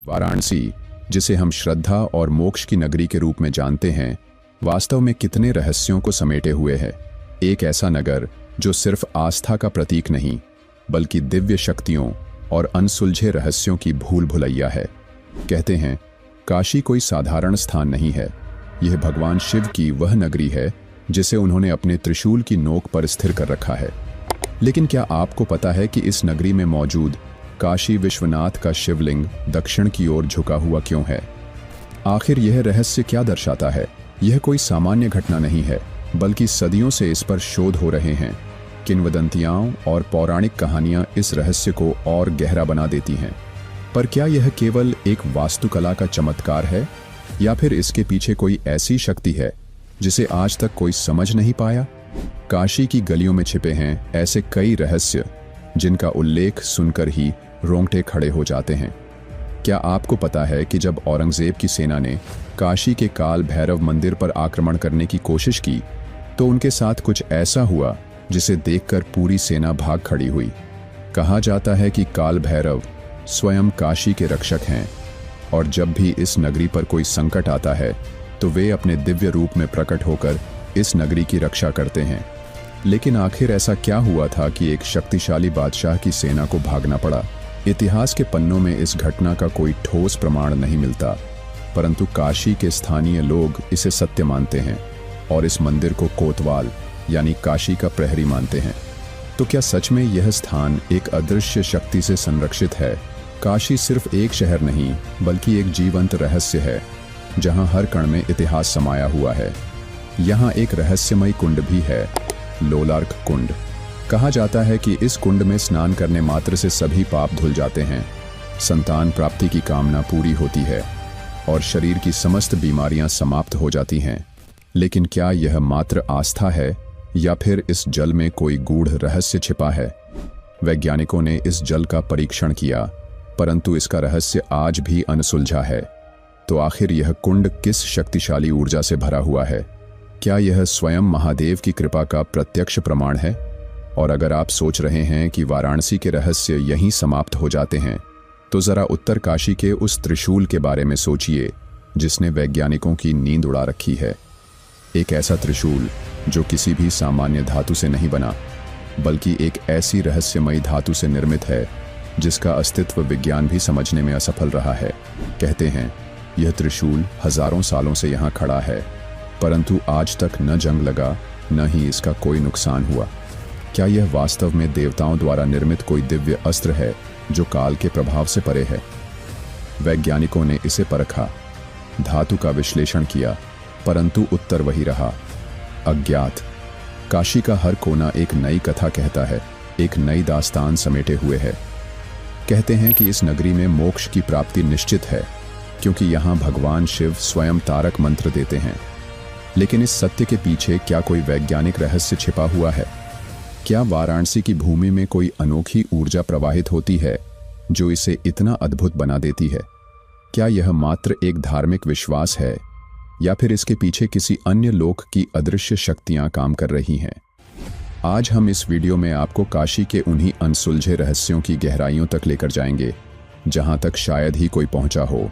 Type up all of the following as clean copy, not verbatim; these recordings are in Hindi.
वाराणसी, जिसे हम श्रद्धा और मोक्ष की नगरी के रूप में जानते हैं, वास्तव में कितने रहस्यों को समेटे हुए है। एक ऐसा नगर जो सिर्फ आस्था का प्रतीक नहीं, बल्कि दिव्य शक्तियों और अनसुलझे रहस्यों की भूल भुलैया है। कहते हैं, काशी कोई साधारण स्थान नहीं है। यह भगवान शिव की वह नगरी है जिसे उन्होंने अपने त्रिशूल की नोक पर स्थिर कर रखा है। लेकिन क्या आपको पता है कि इस नगरी में मौजूद काशी विश्वनाथ का शिवलिंग दक्षिण की ओर झुका हुआ क्यों है? आखिर यह रहस्य क्या दर्शाता है? यह कोई सामान्य घटना नहीं है, बल्कि सदियों से इस पर शोध हो रहे हैं। किंवदंतियां और पौराणिक कहानियां इस रहस्य को और गहरा बना देती हैं। पर क्या यह केवल एक वास्तुकला का चमत्कार है, या फिर इसके पीछे कोई ऐसी शक्ति है जिसे आज तक कोई समझ नहीं पाया? काशी की गलियों में छिपे हैं ऐसे कई रहस्य जिनका उल्लेख सुनकर ही रोंगटे खड़े हो जाते हैं। क्या आपको पता है कि जब औरंगजेब की सेना ने काशी के काल भैरव मंदिर पर आक्रमण करने की कोशिश की, तो उनके साथ कुछ ऐसा हुआ जिसे देखकर पूरी सेना भाग खड़ी हुई। कहा जाता है कि काल भैरव स्वयं काशी के रक्षक हैं, और जब भी इस नगरी पर कोई संकट आता है तो वे अपने दिव्य रूप में प्रकट होकर इस नगरी की रक्षा करते हैं। लेकिन आखिर ऐसा क्या हुआ था कि एक शक्तिशाली बादशाह की सेना को भागना पड़ा? इतिहास के पन्नों में इस घटना का कोई ठोस प्रमाण नहीं मिलता, परंतु काशी के स्थानीय लोग इसे सत्य मानते हैं और इस मंदिर को कोतवाल यानी काशी का प्रहरी मानते हैं। तो क्या सच में यह स्थान एक अदृश्य शक्ति से संरक्षित है? काशी सिर्फ एक शहर नहीं, बल्कि एक जीवंत रहस्य है, जहां हर कण में इतिहास समाया हुआ है। यहाँ एक रहस्यमय कुंड भी है, लोलार्क कुंड। कहा जाता है कि इस कुंड में स्नान करने मात्र से सभी पाप धुल जाते हैं, संतान प्राप्ति की कामना पूरी होती है और शरीर की समस्त बीमारियां समाप्त हो जाती हैं। लेकिन क्या यह मात्र आस्था है, या फिर इस जल में कोई गूढ़ रहस्य छिपा है? वैज्ञानिकों ने इस जल का परीक्षण किया, परंतु इसका रहस्य आज भी अनसुलझा है। तो आखिर यह कुंड किस शक्तिशाली ऊर्जा से भरा हुआ है? क्या यह स्वयं महादेव की कृपा का प्रत्यक्ष प्रमाण है? और अगर आप सोच रहे हैं कि वाराणसी के रहस्य यहीं समाप्त हो जाते हैं, तो जरा उत्तर काशी के उस त्रिशूल के बारे में सोचिए, जिसने वैज्ञानिकों की नींद उड़ा रखी है। एक ऐसा त्रिशूल जो किसी भी सामान्य धातु से नहीं बना, बल्कि एक ऐसी रहस्यमयी धातु से निर्मित है जिसका अस्तित्व विज्ञान भी समझने में असफल रहा है। कहते हैं, यह त्रिशूल हजारों सालों से यहाँ खड़ा है, परंतु आज तक न जंग लगा, न ही इसका कोई नुकसान हुआ। क्या यह वास्तव में देवताओं द्वारा निर्मित कोई दिव्य अस्त्र है जो काल के प्रभाव से परे है? वैज्ञानिकों ने इसे परखा, धातु का विश्लेषण किया, परंतु उत्तर वही रहा, अज्ञात। काशी का हर कोना एक नई कथा कहता है, एक नई दास्तान समेटे हुए है। कहते हैं कि इस नगरी में मोक्ष की प्राप्ति निश्चित है, क्योंकि यहाँ भगवान शिव स्वयं तारक मंत्र देते हैं। लेकिन इस सत्य के पीछे क्या कोई वैज्ञानिक रहस्य छिपा हुआ है? क्या वाराणसी की भूमि में कोई अनोखी ऊर्जा प्रवाहित होती है जो इसे इतना अद्भुत बना देती है? क्या यह मात्र एक धार्मिक विश्वास है, या फिर इसके पीछे किसी अन्य लोक की अदृश्य शक्तियां काम कर रही हैं? आज हम इस वीडियो में आपको काशी के उन्हीं अनसुलझे रहस्यों की गहराइयों तक लेकर जाएंगे, जहां तक शायद ही कोई पहुंचा हो।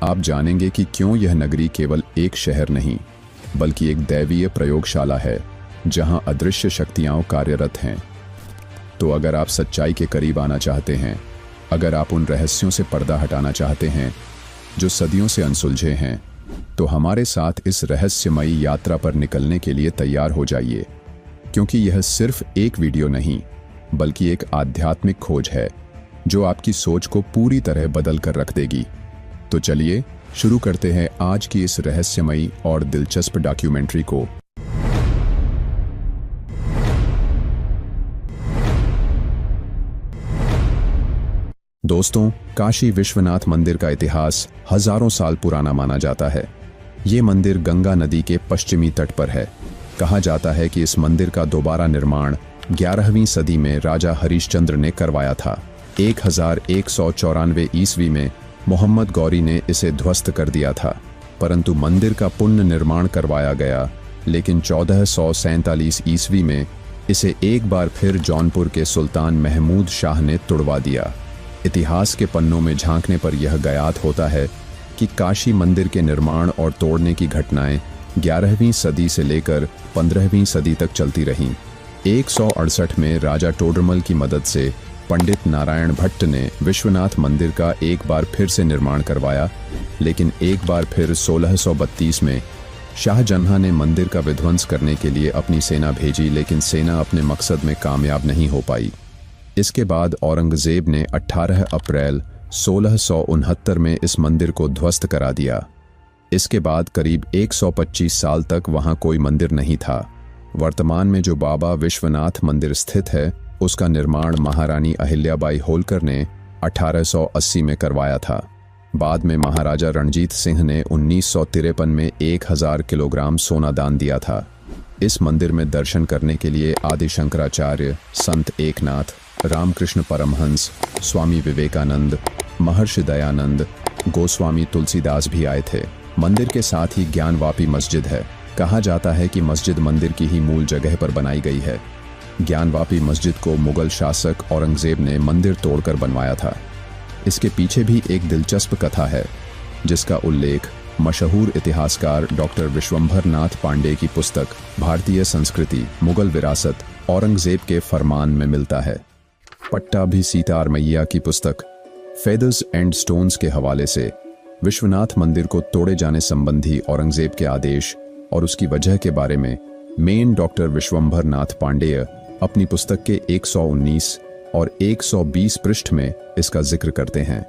आप जानेंगे कि क्यों यह नगरी केवल एक शहर नहीं, बल्कि एक दैवीय प्रयोगशाला है, जहां अदृश्य शक्तियां कार्यरत हैं। तो अगर आप सच्चाई के करीब आना चाहते हैं, अगर आप उन रहस्यों से पर्दा हटाना चाहते हैं जो सदियों से अनसुलझे हैं, तो हमारे साथ इस रहस्यमयी यात्रा पर निकलने के लिए तैयार हो जाइए, क्योंकि यह सिर्फ एक वीडियो नहीं, बल्कि एक आध्यात्मिक खोज है जो आपकी सोच को पूरी तरह बदल कर रख देगी। तो चलिए शुरू करते हैं आज की इस रहस्यमयी और दिलचस्प डॉक्यूमेंट्री को। दोस्तों, काशी विश्वनाथ मंदिर का इतिहास हजारों साल पुराना माना जाता है। ये मंदिर गंगा नदी के पश्चिमी तट पर है। कहा जाता है कि इस मंदिर का दोबारा निर्माण 11वीं सदी में राजा हरिश्चंद्र ने करवाया था। 1194 ईस्वी में मोहम्मद गौरी ने इसे ध्वस्त कर दिया था, परंतु मंदिर का पुनर्निर्माण करवाया गया। लेकिन 1447 ईस्वी में इसे एक बार फिर जौनपुर के सुल्तान महमूद शाह ने तुड़वा दिया। इतिहास के पन्नों में झांकने पर यह ज्ञात होता है कि काशी मंदिर के निर्माण और तोड़ने की घटनाएं 11वीं सदी से लेकर 15वीं सदी तक चलती रहीं। 168 में राजा टोडरमल की मदद से पंडित नारायण भट्ट ने विश्वनाथ मंदिर का एक बार फिर से निर्माण करवाया, लेकिन एक बार फिर 1632 में शाहजहां ने मंदिर का विध्वंस करने के लिए अपनी सेना भेजी, लेकिन सेना अपने मकसद में कामयाब नहीं हो पाई। इसके बाद औरंगजेब ने 18 अप्रैल 1669 में इस मंदिर को ध्वस्त करा दिया। इसके बाद करीब 125 साल तक वहां कोई मंदिर नहीं था। वर्तमान में जो बाबा विश्वनाथ मंदिर स्थित है, उसका निर्माण महारानी अहिल्याबाई होलकर ने 1880 में करवाया था। बाद में महाराजा रणजीत सिंह ने 1953 में 1000 किलोग्राम सोना दान दिया था। इस मंदिर में दर्शन करने के लिए आदि शंकराचार्य, संत एकनाथ, रामकृष्ण परमहंस, स्वामी विवेकानंद, महर्षि दयानंद, गोस्वामी तुलसीदास भी आए थे। मंदिर के साथ ही ज्ञानवापी मस्जिद है। कहा जाता है कि मस्जिद मंदिर की ही मूल जगह पर बनाई गई है। ज्ञानवापी मस्जिद को मुगल शासक औरंगजेब ने मंदिर तोड़कर बनवाया था। इसके पीछे भी एक दिलचस्प कथा है, जिसका उल्लेख मशहूर इतिहासकार डॉक्टर विश्वंभर नाथ पांडे की पुस्तक भारतीय संस्कृति मुगल विरासत औरंगजेब के फरमान में मिलता है। पट्टाभी सीतार मैया की पुस्तक फेदर्स एंड स्टोन्स के हवाले से विश्वनाथ मंदिर को तोड़े जाने संबंधी औरंगजेब के आदेश और उसकी वजह के बारे में मेन डॉक्टर विश्वंभर नाथ पांडेय अपनी पुस्तक के 119 और 120 पृष्ठ में इसका जिक्र करते हैं।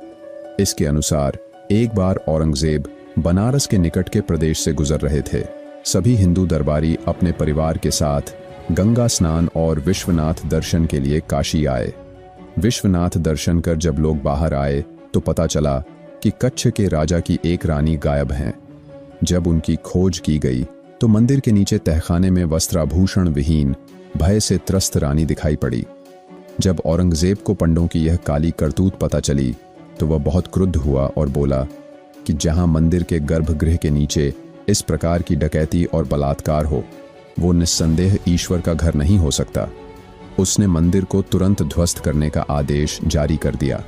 इसके अनुसार एक बार औरंगजेब बनारस के निकट के प्रदेश से गुजर रहे थे। सभी हिंदू दरबारी अपने परिवार के साथ गंगा स्नान और विश्वनाथ दर्शन के लिए काशी आए। विश्वनाथ दर्शन कर जब लोग बाहर आए तो पता चला कि कच्छ के राजा की एक रानी गायब हैं। जब उनकी खोज की गई तो मंदिर के नीचे तहखाने में वस्त्राभूषण विहीन भय से त्रस्त रानी दिखाई पड़ी। जब औरंगजेब को पंडों की यह काली करतूत पता चली तो वह बहुत क्रुद्ध हुआ और बोला कि जहां मंदिर के गर्भगृह के नीचे इस प्रकार की डकैती और बलात्कार हो, वो निस्संदेह ईश्वर का घर नहीं हो सकता। उसने मंदिर को तुरंत ध्वस्त करने का आदेश जारी कर दिया।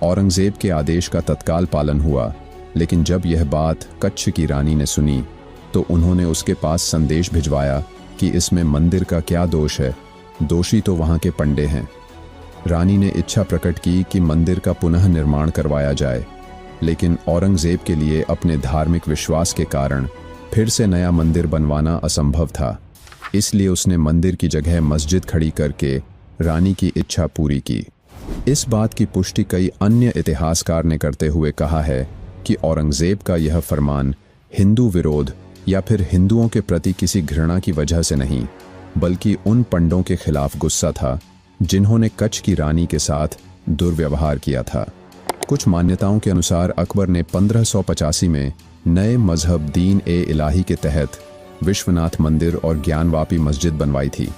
औरंगजेब के आदेश का तत्काल पालन हुआ, लेकिन जब यह बात कच्छ की रानी ने सुनी तो उन्होंने उसके पास संदेश भिजवाया कि इसमें मंदिर का क्या दोष है, दोषी तो वहां के पंडे हैं। रानी ने इच्छा प्रकट की कि मंदिर का पुनः निर्माण करवाया जाए, लेकिन औरंगजेब के लिए अपने धार्मिक विश्वास के कारण फिर से नया मंदिर बनवाना असंभव था। इसलिए उसने मंदिर की जगह मस्जिद खड़ी करके रानी की इच्छा पूरी की। इस बात की पुष्टि कई अन्य इतिहासकार ने करते हुए कहा है कि औरंगजेब का यह फरमान हिंदू विरोध या फिर हिंदुओं के प्रति किसी घृणा की वजह से नहीं, बल्कि उन पंडों के खिलाफ गुस्सा था जिन्होंने कच्छ की रानी के साथ दुर्व्यवहार किया था। कुछ मान्यताओं के अनुसार अकबर ने 1585 में नए मजहब दीन ए इलाही के तहत विश्वनाथ मंदिर और ज्ञानवापी मस्जिद बनवाई थी।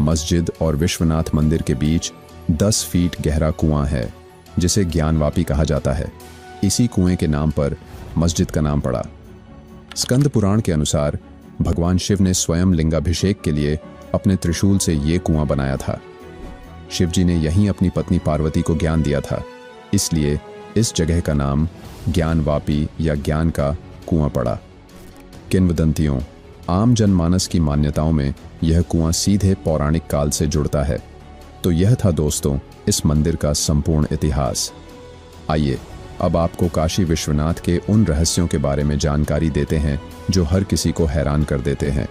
मस्जिद और विश्वनाथ मंदिर के बीच 10 फीट गहरा कुआं है, जिसे ज्ञानवापी कहा जाता है। इसी कुएं के नाम पर मस्जिद का नाम पड़ा। स्कंद पुराण के अनुसार भगवान शिव ने स्वयं लिंगाभिषेक के लिए अपने त्रिशूल से ये कुआं बनाया था। शिवजी ने यहीं अपनी पत्नी पार्वती को ज्ञान दिया था, इसलिए इस जगह का नाम ज्ञानवापी या ज्ञान का कुआं पड़ा। किंवदंतियों, आम जनमानस की मान्यताओं में यह कुआं सीधे पौराणिक काल से जुड़ता है। तो यह था दोस्तों इस मंदिर का संपूर्ण इतिहास। आइए अब आपको काशी विश्वनाथ के उन रहस्यों के बारे में जानकारी देते हैं जो हर किसी को हैरान कर देते हैं।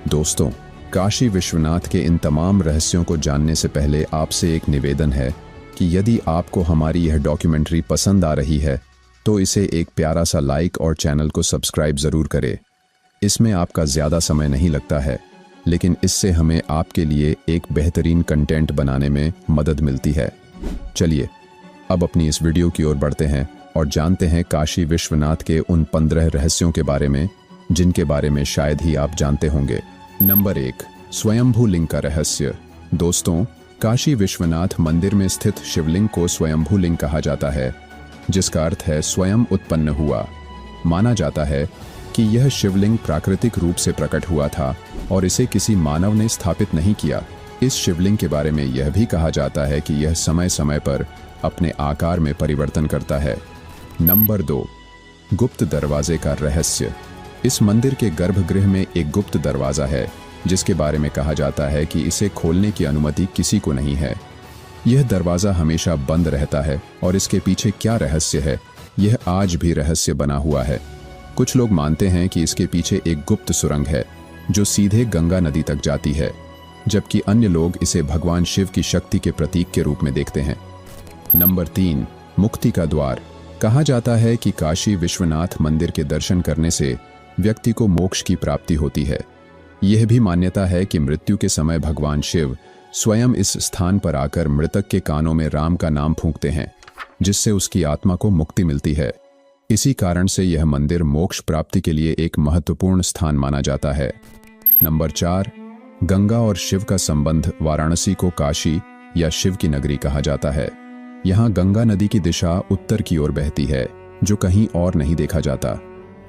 दोस्तों, काशी विश्वनाथ के इन तमाम रहस्यों को जानने से पहले आपसे एक निवेदन है कि यदि आपको हमारी यह डॉक्यूमेंट्री पसंद आ रही है तो इसे एक प्यारा सा लाइक और चैनल को सब्सक्राइब ज़रूर करें। इसमें आपका ज़्यादा समय नहीं लगता है, लेकिन इससे हमें आपके लिए एक बेहतरीन कंटेंट बनाने में मदद मिलती है। चलिए अब अपनी इस वीडियो की ओर बढ़ते हैं और जानते हैं काशी विश्वनाथ के उन 15 रहस्यों के बारे में जिनके बारे में शायद ही आप जानते होंगे। नंबर 1, स्वयंभू लिंग का रहस्य। दोस्तों, काशी विश्वनाथ मंदिर में स्थित शिवलिंग को स्वयंभू लिंग कहा जाता है, जिसका अर्थ है स्वयं उत्पन्न हुआ। माना जाता है कि यह शिवलिंग प्राकृतिक रूप से प्रकट हुआ था और इसे किसी मानव ने स्थापित नहीं किया। इस शिवलिंग के बारे में यह भी कहा जाता है कि यह समय समय पर अपने आकार में परिवर्तन करता है। नंबर 2, गुप्त दरवाजे का रहस्य। इस मंदिर के गर्भगृह में एक गुप्त दरवाजा है जिसके बारे में कहा जाता है कि इसे खोलने की अनुमति किसी को नहीं है। यह दरवाजा हमेशा बंद रहता है और इसके पीछे क्या रहस्य है, यह आज भी रहस्य बना हुआ है। कुछ लोग मानते हैं कि इसके पीछे एक गुप्त सुरंग है जो सीधे गंगा नदी तक जाती है, जबकि अन्य लोग इसे भगवान शिव की शक्ति के प्रतीक के रूप में देखते हैं। नंबर 3, मुक्ति का द्वार। कहा जाता है कि काशी विश्वनाथ मंदिर के दर्शन करने से व्यक्ति को मोक्ष की प्राप्ति होती है। यह भी मान्यता है कि मृत्यु के समय भगवान शिव स्वयं इस स्थान पर आकर मृतक के कानों में राम का नाम फूंकते हैं, जिससे उसकी आत्मा को मुक्ति मिलती है। इसी कारण से यह मंदिर मोक्ष प्राप्ति के लिए एक महत्वपूर्ण स्थान माना जाता है। नंबर 4, गंगा और शिव का संबंध। वाराणसी को काशी या शिव की नगरी कहा जाता है। यहाँ गंगा नदी की दिशा उत्तर की ओर बहती है, जो कहीं और नहीं देखा जाता।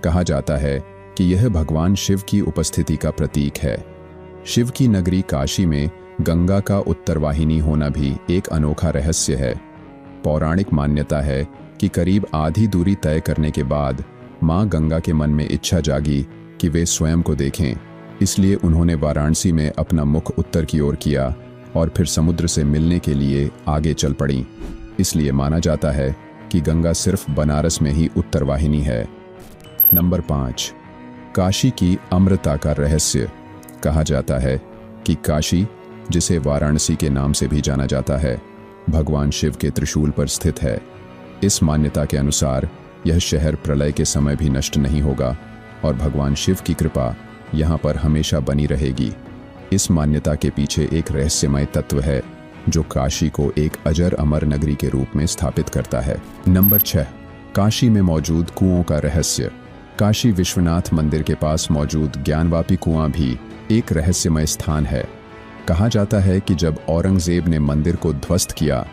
कहा जाता है कि यह भगवान शिव की उपस्थिति का प्रतीक है। शिव की नगरी काशी में गंगा का उत्तरवाहिनी होना भी एक अनोखा रहस्य है। पौराणिक मान्यता है कि करीब आधी दूरी तय करने के बाद मां गंगा के मन में इच्छा जागी कि वे स्वयं को देखें, इसलिए उन्होंने वाराणसी में अपना मुख उत्तर की ओर किया और फिर समुद्र से मिलने के लिए आगे चल पड़ी। इसलिए माना जाता है कि गंगा सिर्फ बनारस में ही उत्तरवाहिनी है। नंबर 5, काशी की अमृता का रहस्य। कहा जाता है कि काशी, जिसे वाराणसी के नाम से भी जाना जाता है, भगवान शिव के त्रिशूल पर स्थित है। इस मान्यता के अनुसार यह शहर प्रलय के समय भी नष्ट नहीं होगा और भगवान शिव की कृपा यहाँ पर हमेशा बनी रहेगी। इस मान्यता के पीछे एक रहस्यमय तत्व है जो काशी को एक अजर अमर नगरी के रूप में स्थापित करता है। नंबर 6, काशी में मौजूद कुओं का रहस्य। काशी विश्वनाथ मंदिर के पास मौजूद ज्ञानवापी कुआं भी एक रहस्यमय स्थान है। कहा जाता है कि जब औरंगजेब ने मंदिर को ध्वस्त किया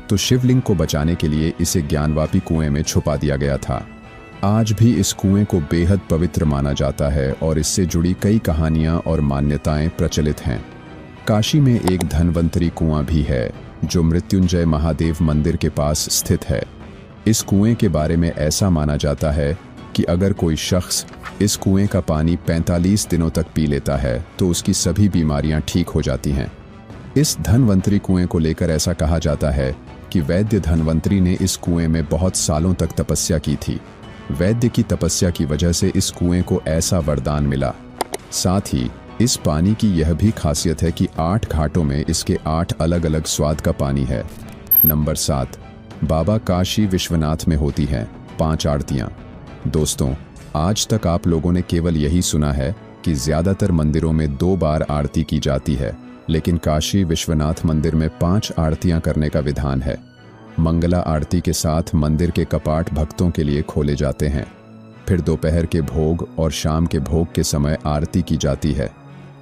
तो शिवलिंग को बचाने के लिए इसे ज्ञानवापी कुएं में छुपा दिया गया था। आज भी इस कुएं को बेहद पवित्र माना जाता है और इससे जुड़ी कई कहानियां और मान्यताएं प्रचलित हैं। काशी में एक धन्वंतरी कुआं भी है जो मृत्युंजय महादेव मंदिर के पास स्थित है। इस कुएं के बारे में ऐसा माना जाता है कि अगर कोई शख्स इस कुएं का पानी 45 दिनों तक पी लेता है तो उसकी सभी बीमारियां ठीक हो जाती हैं। इस धन्वंतरी कुएं को लेकर ऐसा कहा जाता है कि वैद्य धन्वंतरी ने इस कुएं में बहुत सालों तक तपस्या की थी। वैद्य की तपस्या की वजह से इस कुएं को ऐसा वरदान मिला। साथ ही इस पानी की यह भी खासियत है कि 8 घाटों में इसके 8 अलग अलग स्वाद का पानी है। नंबर 7, बाबा काशी विश्वनाथ में होती हैं 5 आरतियां। दोस्तों, आज तक आप लोगों ने केवल यही सुना है कि ज्यादातर मंदिरों में 2 बार आरती की जाती है, लेकिन काशी विश्वनाथ मंदिर में 5 आरतियां करने का विधान है। मंगला आरती के साथ मंदिर के कपाट भक्तों के लिए खोले जाते हैं। फिर दोपहर के भोग और शाम के भोग के समय आरती की जाती है।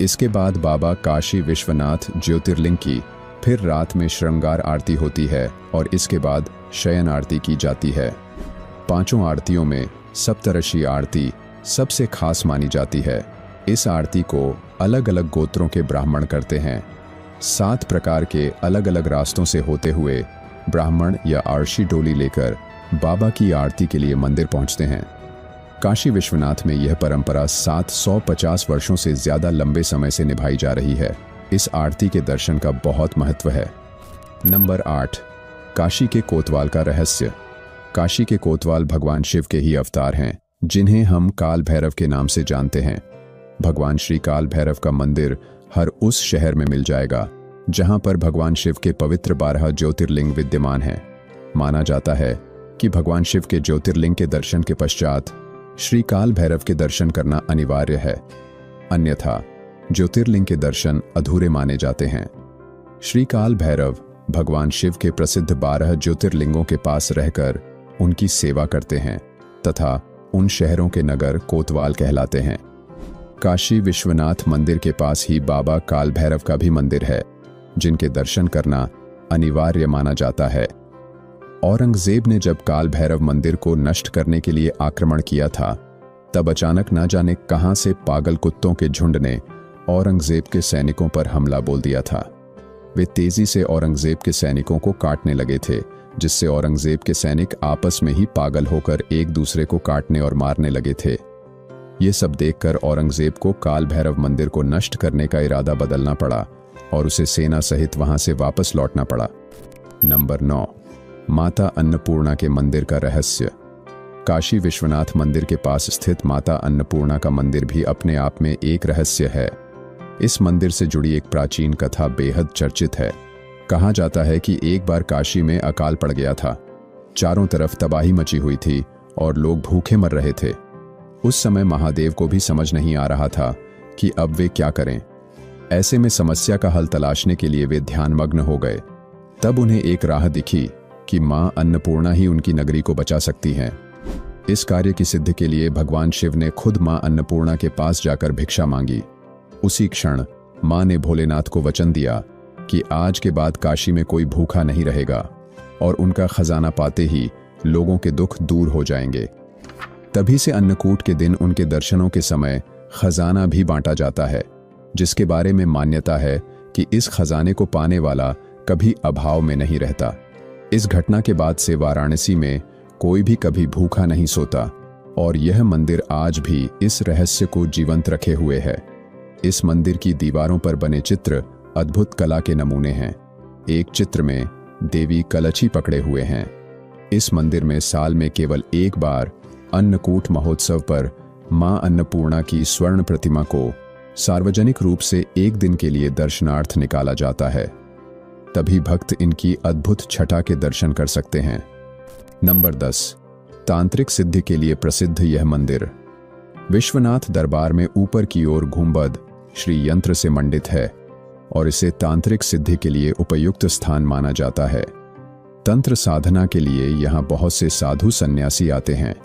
इसके बाद बाबा काशी विश्वनाथ ज्योतिर्लिंग की फिर रात में श्रृंगार आरती होती है और इसके बाद शयन आरती की जाती है। 5 आरतियों में सप्तऋषि आरती सबसे खास मानी जाती है। इस आरती को अलग अलग गोत्रों के ब्राह्मण करते हैं। 7 प्रकार के अलग अलग रास्तों से होते हुए ब्राह्मण या आरशी डोली लेकर बाबा की आरती के लिए मंदिर पहुंचते हैं। काशी विश्वनाथ में यह परंपरा 750 वर्षों से ज्यादा लंबे समय से निभाई जा रही है। इस आरती के दर्शन का बहुत महत्व है। नंबर 8, काशी के कोतवाल का रहस्य। काशी के कोतवाल भगवान शिव के ही अवतार हैं, जिन्हें हम काल भैरव के नाम से जानते हैं। भगवान श्री काल भैरव का मंदिर हर उस शहर में मिल जाएगा जहां पर भगवान शिव के पवित्र 12 ज्योतिर्लिंग विद्यमान हैं। माना जाता है कि भगवान शिव के ज्योतिर्लिंग के दर्शन के पश्चात श्री काल भैरव के दर्शन करना अनिवार्य है, अन्यथा ज्योतिर्लिंग के दर्शन अधूरे माने जाते हैं। श्री काल भैरव भगवान शिव के प्रसिद्ध 12 ज्योतिर्लिंगों के पास रहकर उनकी सेवा करते हैं तथा उन शहरों के नगर कोतवाल कहलाते हैं। काशी विश्वनाथ मंदिर के पास ही बाबा काल भैरव का भी मंदिर है, जिनके दर्शन करना अनिवार्य माना जाता है। औरंगजेब ने जब काल भैरव मंदिर को नष्ट करने के लिए आक्रमण किया था, तब अचानक न जाने कहां से पागल कुत्तों के झुंड ने औरंगजेब के सैनिकों पर हमला बोल दिया था। वे तेजी से औरंगजेब के सैनिकों को काटने लगे थे, जिससे औरंगजेब के सैनिक आपस में ही पागल होकर एक दूसरे को काटने और मारने लगे थे। ये सब देखकर औरंगजेब को काल भैरव मंदिर को नष्ट करने का इरादा बदलना पड़ा और उसे सेना सहित वहां से वापस लौटना पड़ा। नंबर 9, माता अन्नपूर्णा के मंदिर का रहस्य। काशी विश्वनाथ मंदिर के पास स्थित माता अन्नपूर्णा का मंदिर भी अपने आप में एक रहस्य है। इस मंदिर से जुड़ी एक प्राचीन कथा बेहद चर्चित है। कहा जाता है कि एक बार काशी में अकाल पड़ गया था। चारों तरफ तबाही मची हुई थी और लोग भूखे मर रहे थे। उस समय महादेव को भी समझ नहीं आ रहा था कि अब वे क्या करें। ऐसे में समस्या का हल तलाशने के लिए वे ध्यानमग्न हो गए। तब उन्हें एक राह दिखी कि मां अन्नपूर्णा ही उनकी नगरी को बचा सकती हैं। इस कार्य की सिद्धि के लिए भगवान शिव ने खुद मां अन्नपूर्णा के पास जाकर भिक्षा मांगी। उसी क्षण मां ने भोलेनाथ को वचन दिया कि आज के बाद काशी में कोई भूखा नहीं रहेगा और उनका खजाना पाते ही लोगों के दुख दूर हो जाएंगे। तभी से अन्नकूट के दिन उनके दर्शनों के समय खजाना भी बांटा जाता है, जिसके बारे में मान्यता है कि इस खजाने को पाने वाला कभी अभाव में नहीं रहता। इस घटना के बाद से वाराणसी में कोई भी कभी भूखा नहीं सोता और यह मंदिर आज भी इस रहस्य को जीवंत रखे हुए है। इस मंदिर की दीवारों पर बने चित्र अद्भुत कला के नमूने हैं। एक चित्र में देवी कलछी पकड़े हुए हैं। इस मंदिर में साल में केवल एक बार अन्नकूट महोत्सव पर मां अन्नपूर्णा की स्वर्ण प्रतिमा को सार्वजनिक रूप से एक दिन के लिए दर्शनार्थ निकाला जाता है। तभी भक्त इनकी अद्भुत छटा के दर्शन कर सकते हैं। नंबर 10, तांत्रिक सिद्धि के लिए प्रसिद्ध यह मंदिर। विश्वनाथ दरबार में ऊपर की ओर गुंबद श्री यंत्र से मंडित है और इसे तांत्रिक सिद्धि के लिए उपयुक्त स्थान माना जाता है। तंत्र साधना के लिए यहाँ बहुत से साधु सन्यासी आते हैं।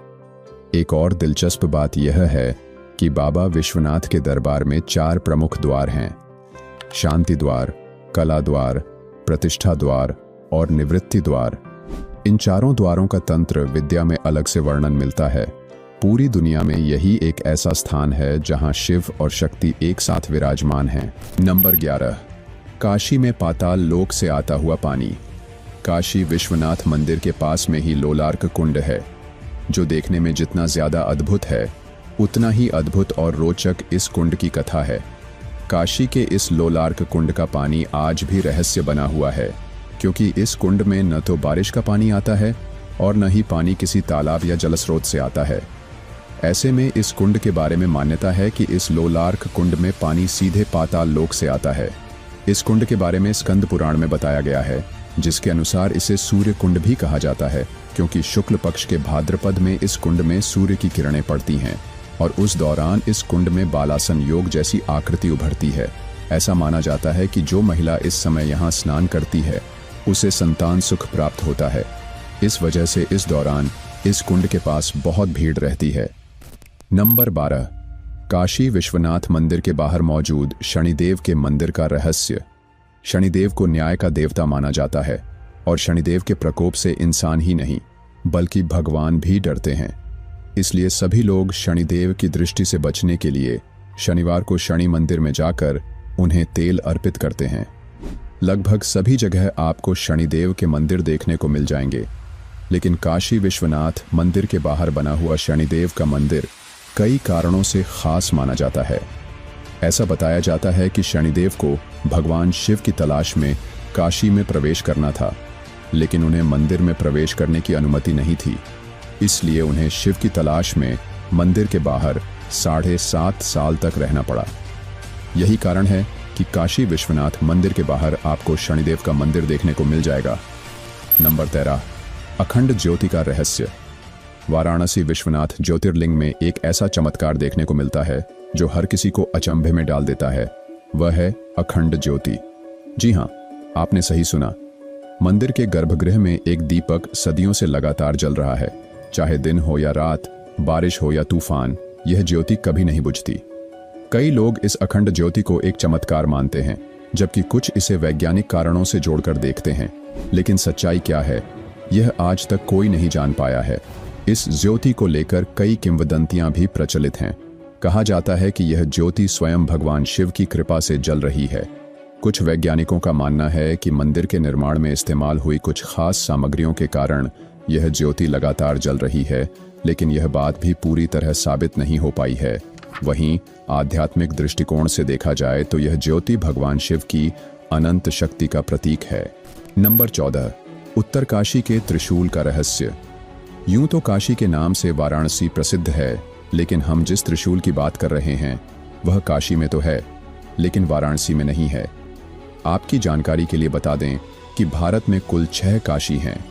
एक और दिलचस्प बात यह है कि बाबा विश्वनाथ के दरबार में 4 प्रमुख द्वार हैं: शांति द्वार, कला द्वार, प्रतिष्ठा द्वार और निवृत्ति द्वार। इन चारों द्वारों का तंत्र विद्या में अलग से वर्णन मिलता है। पूरी दुनिया में यही एक ऐसा स्थान है जहां शिव और शक्ति एक साथ विराजमान हैं। नंबर 11, काशी में पाताल लोक से आता हुआ पानी। काशी विश्वनाथ मंदिर के पास में ही लोलार्क कुंड है, जो देखने में जितना ज्यादा अद्भुत है उतना ही अद्भुत और रोचक इस कुंड की कथा है। काशी के इस लोलार्क कुंड का पानी आज भी रहस्य बना हुआ है, क्योंकि इस कुंड में न तो बारिश का पानी आता है और न ही पानी किसी तालाब या जलस्रोत से आता है। ऐसे में इस कुंड के बारे में मान्यता है कि इस लोलार्क कुंड में पानी सीधे पाताल लोक से आता है। इस कुंड के बारे में स्कंद पुराण में बताया गया है, जिसके अनुसार इसे सूर्य कुंड भी कहा जाता है, क्योंकि शुक्ल पक्ष के भाद्रपद में इस कुंड में सूर्य की किरणें पड़ती हैं और उस दौरान इस कुंड में बालासन योग जैसी आकृति उभरती है। ऐसा माना जाता है कि जो महिला इस समय यहाँ स्नान करती है उसे संतान सुख प्राप्त होता है। इस वजह से इस दौरान इस कुंड के पास बहुत भीड़ रहती है। नंबर 12, काशी विश्वनाथ मंदिर के बाहर मौजूद शनिदेव के मंदिर का रहस्य। शनिदेव को न्याय का देवता माना जाता है और शनिदेव के प्रकोप से इंसान ही नहीं बल्कि भगवान भी डरते हैं। इसलिए सभी लोग शनिदेव की दृष्टि से बचने के लिए शनिवार को शनि मंदिर में जाकर उन्हें तेल अर्पित करते हैं। लगभग सभी जगह आपको शनिदेव के मंदिर देखने को मिल जाएंगे, लेकिन काशी विश्वनाथ मंदिर के बाहर बना हुआ शनिदेव का मंदिर कई कारणों से खास माना जाता है। ऐसा बताया जाता है कि शनिदेव को भगवान शिव की तलाश में काशी में प्रवेश करना था, लेकिन उन्हें मंदिर में प्रवेश करने की अनुमति नहीं थी। इसलिए उन्हें शिव की तलाश में मंदिर के बाहर 7.5 साल तक रहना पड़ा। यही कारण है कि काशी विश्वनाथ मंदिर के बाहर आपको शनिदेव का मंदिर देखने को मिल जाएगा। नंबर 13, अखंड ज्योति का रहस्य। वाराणसी विश्वनाथ ज्योतिर्लिंग में एक ऐसा चमत्कार देखने को मिलता है जो हर किसी को अचंभे में डाल देता है। वह है अखंड ज्योति। जी हाँ, आपने सही सुना। मंदिर के गर्भगृह में एक दीपक सदियों से लगातार जल रहा है। चाहे दिन हो या रात, बारिश हो या तूफान, यह ज्योति कभी नहीं बुझती। कई लोग इस अखंड ज्योति को एक चमत्कार मानते हैं, जबकि कुछ इसे वैज्ञानिक कारणों से जोड़कर देखते हैं। लेकिन सच्चाई क्या है, यह आज तक कोई नहीं जान पाया है। इस ज्योति को लेकर कई किंवदंतियां भी प्रचलित हैं। कहा जाता है कि यह ज्योति स्वयं भगवान शिव की कृपा से जल रही है। कुछ वैज्ञानिकों का मानना है कि मंदिर के निर्माण में इस्तेमाल हुई कुछ खास सामग्रियों के कारण यह ज्योति लगातार जल रही है, लेकिन यह बात भी पूरी तरह साबित नहीं हो पाई है। वहीं आध्यात्मिक दृष्टिकोण से देखा जाए तो यह ज्योति भगवान शिव की अनंत शक्ति का प्रतीक है। नंबर 14, उत्तरकाशी के त्रिशूल का रहस्य। यूं तो काशी के नाम से वाराणसी प्रसिद्ध है, लेकिन हम जिस त्रिशूल की बात कर रहे हैं वह काशी में तो है, लेकिन वाराणसी में नहीं है। आपकी जानकारी के लिए बता दें कि भारत में कुल 6 काशी हैं,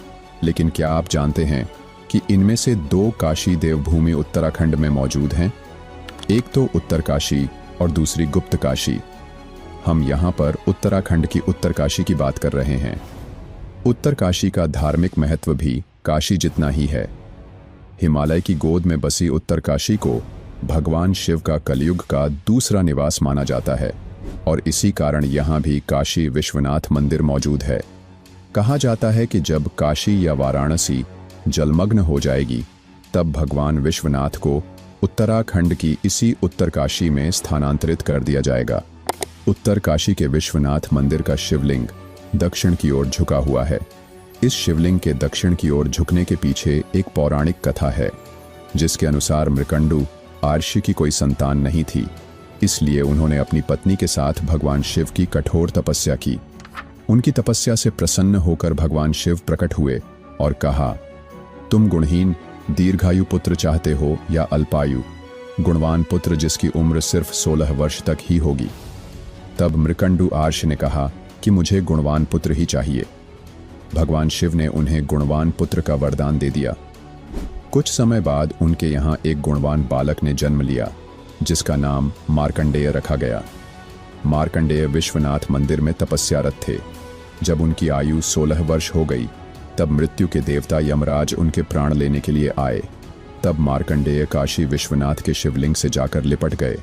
लेकिन क्या आप जानते हैं कि इनमें से 2 काशी देवभूमि उत्तराखंड में मौजूद हैं? एक तो उत्तरकाशी और दूसरी गुप्त काशी। हम यहाँ पर उत्तराखंड की उत्तरकाशी की बात कर रहे हैं। उत्तरकाशी का धार्मिक महत्व भी काशी जितना ही है। हिमालय की गोद में बसी उत्तरकाशी को भगवान शिव का कलयुग का दूसरा निवास माना जाता है और इसी कारण यहाँ भी काशी विश्वनाथ मंदिर मौजूद है। कहा जाता है कि जब काशी या वाराणसी जलमग्न हो जाएगी तब भगवान विश्वनाथ को उत्तराखंड की इसी उत्तरकाशी में स्थानांतरित कर दिया जाएगा। उत्तरकाशी के विश्वनाथ मंदिर का शिवलिंग दक्षिण की ओर झुका हुआ है। इस शिवलिंग के दक्षिण की ओर झुकने के पीछे एक पौराणिक कथा है, जिसके अनुसार मृकंडु आर्षि की कोई संतान नहीं थी, इसलिए उन्होंने अपनी पत्नी के साथ भगवान शिव की कठोर तपस्या की। उनकी तपस्या से प्रसन्न होकर भगवान शिव प्रकट हुए और कहा, तुम गुणहीन दीर्घायु पुत्र चाहते हो या अल्पायु, गुणवान पुत्र जिसकी उम्र सिर्फ 16 वर्ष तक ही होगी। तब मृकंडु आर्ष ने कहा कि मुझे गुणवान पुत्र ही चाहिए। भगवान शिव ने उन्हें गुणवान पुत्र का वरदान दे दिया। कुछ समय बाद उनके यहाँ एक गुणवान बालक ने जन्म लिया, जिसका नाम मार्कंडेय रखा गया। मार्कंडेय विश्वनाथ मंदिर में तपस्यारत थे। जब उनकी आयु 16 वर्ष हो गई तब मृत्यु के देवता यमराज उनके प्राण लेने के लिए आए। तब मार्कंडेय काशी विश्वनाथ के शिवलिंग से जाकर लिपट गए,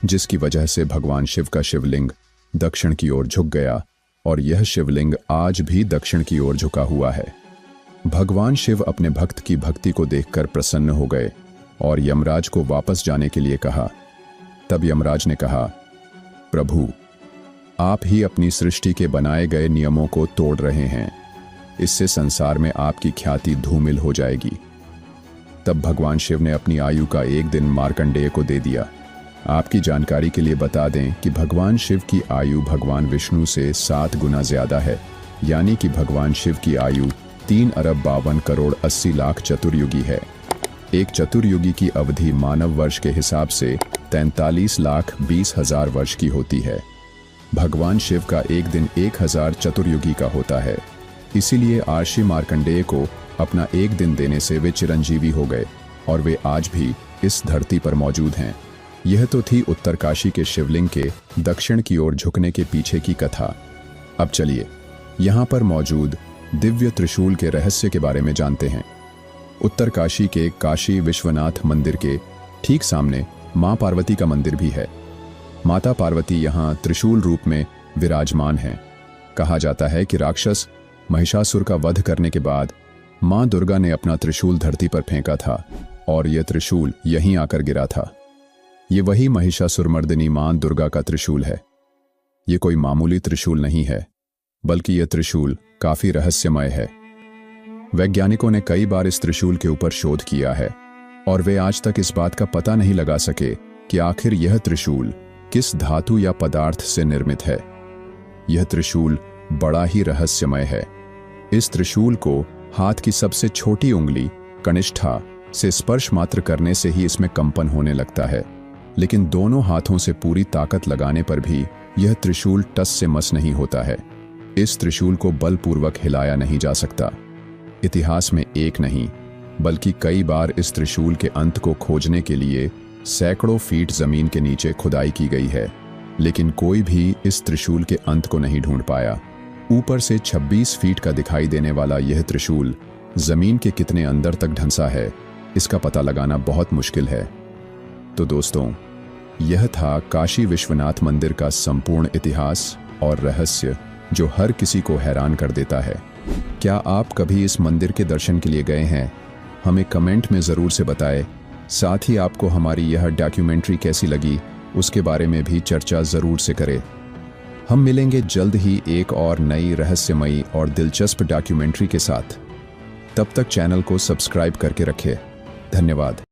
जिसकी वजह से भगवान शिव का शिवलिंग दक्षिण की ओर झुक गया और यह शिवलिंग आज भी दक्षिण की ओर झुका हुआ है। भगवान शिव अपने भक्त की भक्ति को देखकर प्रसन्न हो गए और यमराज को वापस जाने के लिए कहा। तब यमराज ने कहा, प्रभु, आप ही अपनी सृष्टि के बनाए गए नियमों को तोड़ रहे हैं, इससे संसार में आपकी ख्याति धूमिल हो जाएगी। तब भगवान शिव ने अपनी आयु का एक दिन मार्कंडेय को दे दिया। आपकी जानकारी के लिए बता दें कि भगवान शिव की आयु भगवान विष्णु से 7 गुना ज्यादा है, यानी कि भगवान शिव की आयु 3,52,80,00,000 चतुर्युगी है। एक चतुर्युगी की अवधि मानव वर्ष के हिसाब से 43,20,000 वर्ष की होती है। भगवान शिव का एक दिन 1,000 चतुर्युगी का होता है। इसीलिए आर्षि मार्कंडेय को अपना एक दिन देने से वे चिरंजीवी हो गए और वे आज भी इस धरती पर मौजूद हैं। यह तो थी उत्तरकाशी के शिवलिंग के दक्षिण की ओर झुकने के पीछे की कथा। अब चलिए यहाँ पर मौजूद दिव्य त्रिशूल के रहस्य के बारे में जानते हैं। उत्तरकाशी के काशी विश्वनाथ मंदिर के ठीक सामने मां पार्वती का मंदिर भी है। माता पार्वती यहाँ त्रिशूल रूप में विराजमान हैं। कहा जाता है कि राक्षस महिषासुर का वध करने के बाद मां दुर्गा ने अपना त्रिशूल धरती पर फेंका था और यह त्रिशूल यहीं आकर गिरा था। ये वही महिषासुरमर्दिनी मां दुर्गा का त्रिशूल है। ये कोई मामूली त्रिशूल नहीं है, बल्कि यह त्रिशूल काफी रहस्यमय है। वैज्ञानिकों ने कई बार इस त्रिशूल के ऊपर शोध किया है और वे आज तक इस बात का पता नहीं लगा सके कि आखिर यह त्रिशूल किस धातु या पदार्थ से निर्मित है। यह त्रिशूल बड़ा ही रहस्यमय है। इस त्रिशूल को हाथ की सबसे छोटी उंगली कनिष्ठा से स्पर्श मात्र करने से ही इसमें कंपन होने लगता है, लेकिन दोनों हाथों से पूरी ताकत लगाने पर भी यह त्रिशूल टस से मस नहीं होता है। इस त्रिशूल को बलपूर्वक हिलाया नहीं जा सकता। इतिहास में एक नहीं बल्कि कई बार इस त्रिशूल के अंत को खोजने के लिए सैकड़ों फीट जमीन के नीचे खुदाई की गई है, लेकिन कोई भी इस त्रिशूल के अंत को नहीं ढूंढ पाया। ऊपर से 26 फीट का दिखाई देने वाला यह त्रिशूल जमीन के कितने अंदर तक ढंसा है, इसका पता लगाना बहुत मुश्किल है। तो दोस्तों, यह था काशी विश्वनाथ मंदिर का संपूर्ण इतिहास और रहस्य, जो हर किसी को हैरान कर देता है। क्या आप कभी इस मंदिर के दर्शन के लिए गए हैं? हमें कमेंट में ज़रूर से बताएं। साथ ही आपको हमारी यह डॉक्यूमेंट्री कैसी लगी, उसके बारे में भी चर्चा ज़रूर से करें। हम मिलेंगे जल्द ही एक और नई रहस्यमयी और दिलचस्प डॉक्यूमेंट्री के साथ। तब तक चैनल को सब्सक्राइब करके रखें। धन्यवाद।